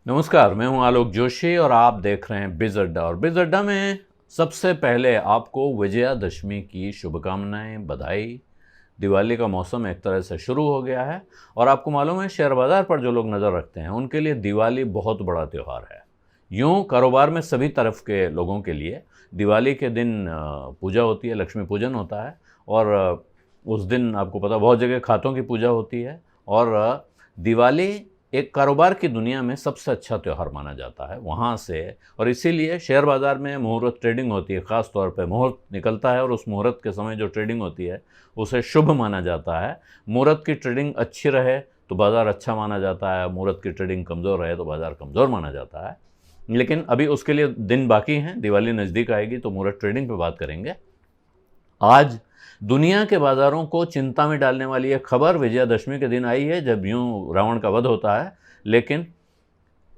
नमस्कार, मैं हूं आलोक जोशी और आप देख रहे हैं बिज अड्डा। और बिज अड्डा में सबसे पहले आपको विजयादशमी की शुभकामनाएं, बधाई। दिवाली का मौसम एक तरह से शुरू हो गया है और आपको मालूम है शेयर बाज़ार पर जो लोग नज़र रखते हैं उनके लिए दिवाली बहुत बड़ा त्यौहार है। यूँ कारोबार में सभी तरफ के लोगों के लिए दिवाली के दिन पूजा होती है, लक्ष्मी पूजन होता है। और उस दिन आपको पता बहुत जगह खातों की पूजा होती है। और दिवाली एक कारोबार की दुनिया में सबसे अच्छा त्यौहार माना जाता है वहाँ से। और इसीलिए शेयर बाज़ार में मुहूर्त ट्रेडिंग होती है, ख़ास तौर पे मुहूर्त निकलता है और उस मुहूर्त के समय जो ट्रेडिंग होती है उसे शुभ माना जाता है। मुहूर्त की ट्रेडिंग अच्छी रहे तो बाज़ार अच्छा माना जाता है, मुहूर्त की ट्रेडिंग कमज़ोर रहे तो बाज़ार कमज़ोर माना जाता है। लेकिन अभी उसके लिए दिन बाकी हैं, दिवाली नज़दीक आएगी तो मुहूर्त ट्रेडिंग पे बात करेंगे। आज दुनिया के बाज़ारों को चिंता में डालने वाली एक खबर विजयादशमी के दिन आई है, जब यूं रावण का वध होता है। लेकिन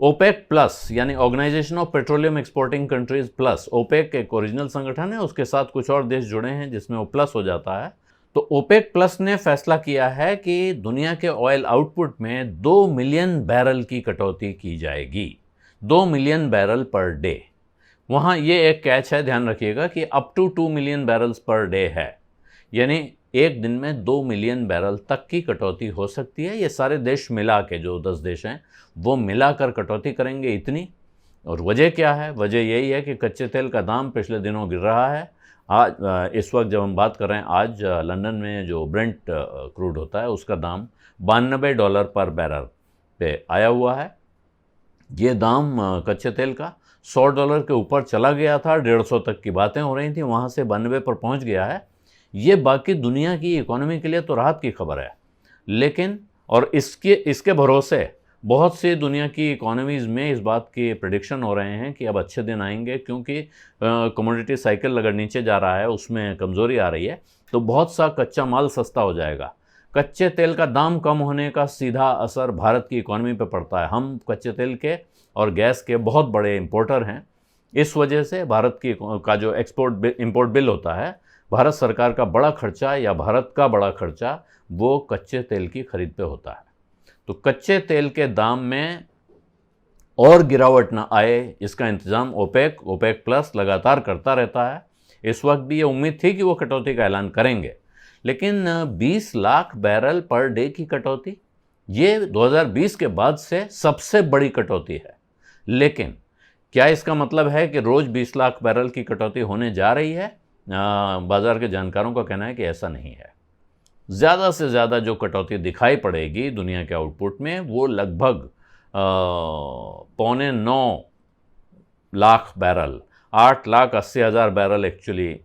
ओपेक प्लस यानी organization of petroleum exporting countries plus, OPEC एक ओरिजिनल संगठन है, उसके साथ कुछ और देश जुड़े हैं जिसमें वो प्लस हो जाता है। तो ओपेक प्लस ने फैसला किया है कि दुनिया के ऑयल आउटपुट में 2 मिलियन बैरल की कटौती की जाएगी। 2 मिलियन बैरल पर डे। वहाँ ये एक कैच है, ध्यान रखिएगा कि up to 2 million barrels per day है, यानी एक दिन में 2 मिलियन बैरल तक की कटौती हो सकती है। ये सारे देश मिला के, जो 10 देश हैं वो मिलाकर कटौती करेंगे इतनी। और वजह क्या है? वजह यही है कि कच्चे तेल का दाम पिछले दिनों गिर रहा है। आज इस वक्त जब हम बात कर रहे हैं, आज लंदन में जो ब्रेंट क्रूड होता है उसका दाम $92 पर बैरल पे आया हुआ है। ये दाम कच्चे तेल का $100 के ऊपर चला गया था, 150 तक की बातें हो रही थी, वहाँ से 92 पर पहुँच गया है। ये बाकी दुनिया की इकोनॉमी के लिए तो राहत की खबर है, लेकिन और इसके भरोसे बहुत सी दुनिया की इकोनॉमीज़ में इस बात की प्रेडिक्शन हो रहे हैं कि अब अच्छे दिन आएंगे, क्योंकि कमोडिटी साइकिल अगर नीचे जा रहा है उसमें कमज़ोरी आ रही है तो बहुत सा कच्चा माल सस्ता हो जाएगा। कच्चे तेल का दाम कम होने का सीधा असर भारत की इकोनॉमी पर पड़ता है। हम कच्चे तेल के और गैस के बहुत बड़े इंपोर्टर हैं। इस वजह से भारत की का जो इंपोर्ट बिल होता है, भारत सरकार का बड़ा खर्चा या भारत का बड़ा खर्चा वो कच्चे तेल की खरीद पे होता है। तो कच्चे तेल के दाम में और गिरावट ना आए, इसका इंतज़ाम ओपेक प्लस लगातार करता रहता है। इस वक्त भी ये उम्मीद थी कि वो कटौती का ऐलान करेंगे, लेकिन 20 लाख बैरल पर डे की कटौती, ये 2020 के बाद से सबसे बड़ी कटौती है। लेकिन क्या इसका मतलब है कि रोज़ 20 लाख बैरल की कटौती होने जा रही है? बाज़ार के जानकारों का कहना है कि ऐसा नहीं है। ज़्यादा से ज़्यादा जो कटौती दिखाई पड़ेगी दुनिया के आउटपुट में वो लगभग 8.95 लाख बैरल, 8,80,000 बैरल एक्चुअली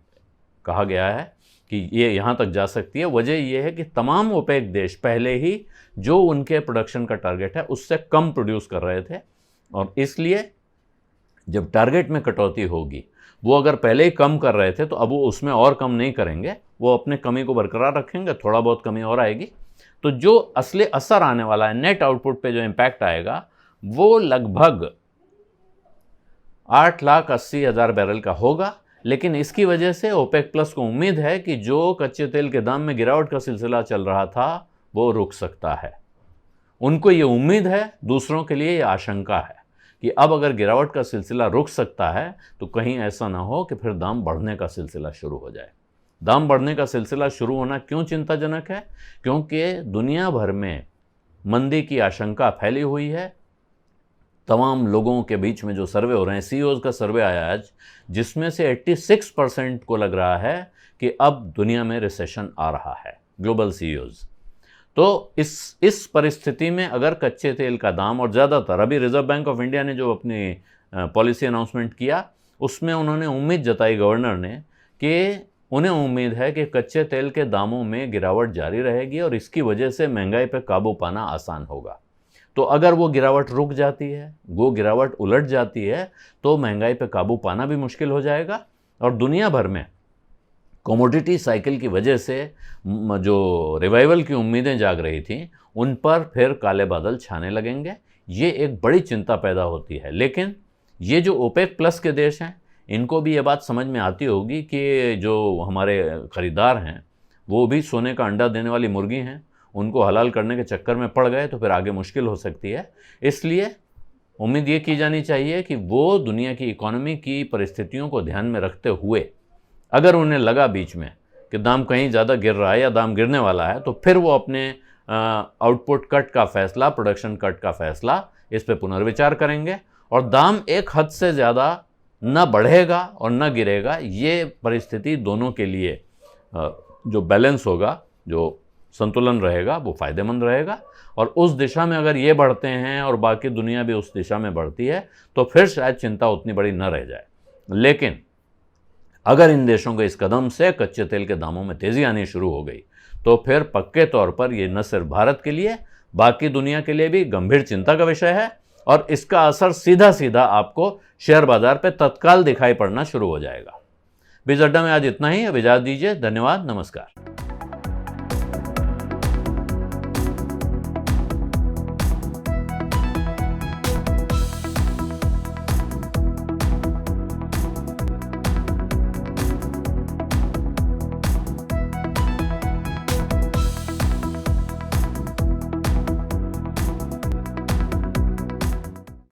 कहा गया है कि ये यहाँ तक जा सकती है। वजह यह है कि तमाम ओपेक देश पहले ही जो उनके प्रोडक्शन का टारगेट है उससे कम प्रोड्यूस कर रहे थे, और इसलिए जब टारगेट में कटौती होगी, वो अगर पहले ही कम कर रहे थे तो अब वो उसमें और कम नहीं करेंगे, वो अपने कमी को बरकरार रखेंगे, थोड़ा बहुत कमी और आएगी। तो जो असली असर आने वाला है, नेट आउटपुट पे जो इम्पैक्ट आएगा, वो लगभग 8,80,000 बैरल का होगा। लेकिन इसकी वजह से ओपेक प्लस को उम्मीद है कि जो कच्चे तेल के दाम में गिरावट का सिलसिला चल रहा था वो रुक सकता है। उनको ये उम्मीद है, दूसरों के लिए ये आशंका है कि अब अगर गिरावट का सिलसिला रुक सकता है तो कहीं ऐसा ना हो कि फिर दाम बढ़ने का सिलसिला शुरू हो जाए। दाम बढ़ने का सिलसिला शुरू होना क्यों चिंताजनक है? क्योंकि दुनिया भर में मंदी की आशंका फैली हुई है। तमाम लोगों के बीच में जो सर्वे हो रहे हैं, सीईओज़ का सर्वे आया आज, जिसमें से 86% को लग रहा है कि अब दुनिया में रिसेशन आ रहा है, ग्लोबल सीईओज़। तो इस परिस्थिति में अगर कच्चे तेल का दाम, और ज़्यादातर अभी रिजर्व बैंक ऑफ इंडिया ने जो अपनी पॉलिसी अनाउंसमेंट किया उसमें उन्होंने उम्मीद जताई, गवर्नर ने, कि उन्हें उम्मीद है कि कच्चे तेल के दामों में गिरावट जारी रहेगी और इसकी वजह से महंगाई पर काबू पाना आसान होगा। तो अगर वो गिरावट रुक जाती है, वो गिरावट उलट जाती है, तो महंगाई पर काबू पाना भी मुश्किल हो जाएगा। और दुनिया भर में कमोडिटी साइकिल की वजह से जो रिवाइवल की उम्मीदें जाग रही थी उन पर फिर काले बादल छाने लगेंगे। ये एक बड़ी चिंता पैदा होती है। लेकिन ये जो ओपेक प्लस के देश हैं, इनको भी ये बात समझ में आती होगी कि जो हमारे ख़रीदार हैं वो भी सोने का अंडा देने वाली मुर्गी हैं, उनको हलाल करने के चक्कर में पड़ गए तो फिर आगे मुश्किल हो सकती है। इसलिए उम्मीद ये की जानी चाहिए कि वो दुनिया की इकोनॉमी की परिस्थितियों को ध्यान में रखते हुए अगर उन्हें लगा बीच में कि दाम कहीं ज़्यादा गिर रहा है या दाम गिरने वाला है, तो फिर वो अपने आउटपुट कट का फैसला, प्रोडक्शन कट का फैसला, इस पे पुनर्विचार करेंगे और दाम एक हद से ज़्यादा न बढ़ेगा और न गिरेगा। ये परिस्थिति दोनों के लिए जो बैलेंस होगा, जो संतुलन रहेगा, वो फ़ायदेमंद रहेगा। और उस दिशा में अगर ये बढ़ते हैं और बाकी दुनिया भी उस दिशा में बढ़ती है, तो फिर शायद चिंता उतनी बड़ी न रह जाए। लेकिन अगर इन देशों के इस कदम से कच्चे तेल के दामों में तेज़ी आनी शुरू हो गई, तो फिर पक्के तौर पर ये न सिर्फ भारत के लिए, बाकी दुनिया के लिए भी गंभीर चिंता का विषय है और इसका असर सीधा सीधा आपको शेयर बाजार पे तत्काल दिखाई पड़ना शुरू हो जाएगा। बीज अड्डा में आज इतना ही। अब इजाज़त दीजिए। धन्यवाद। नमस्कार।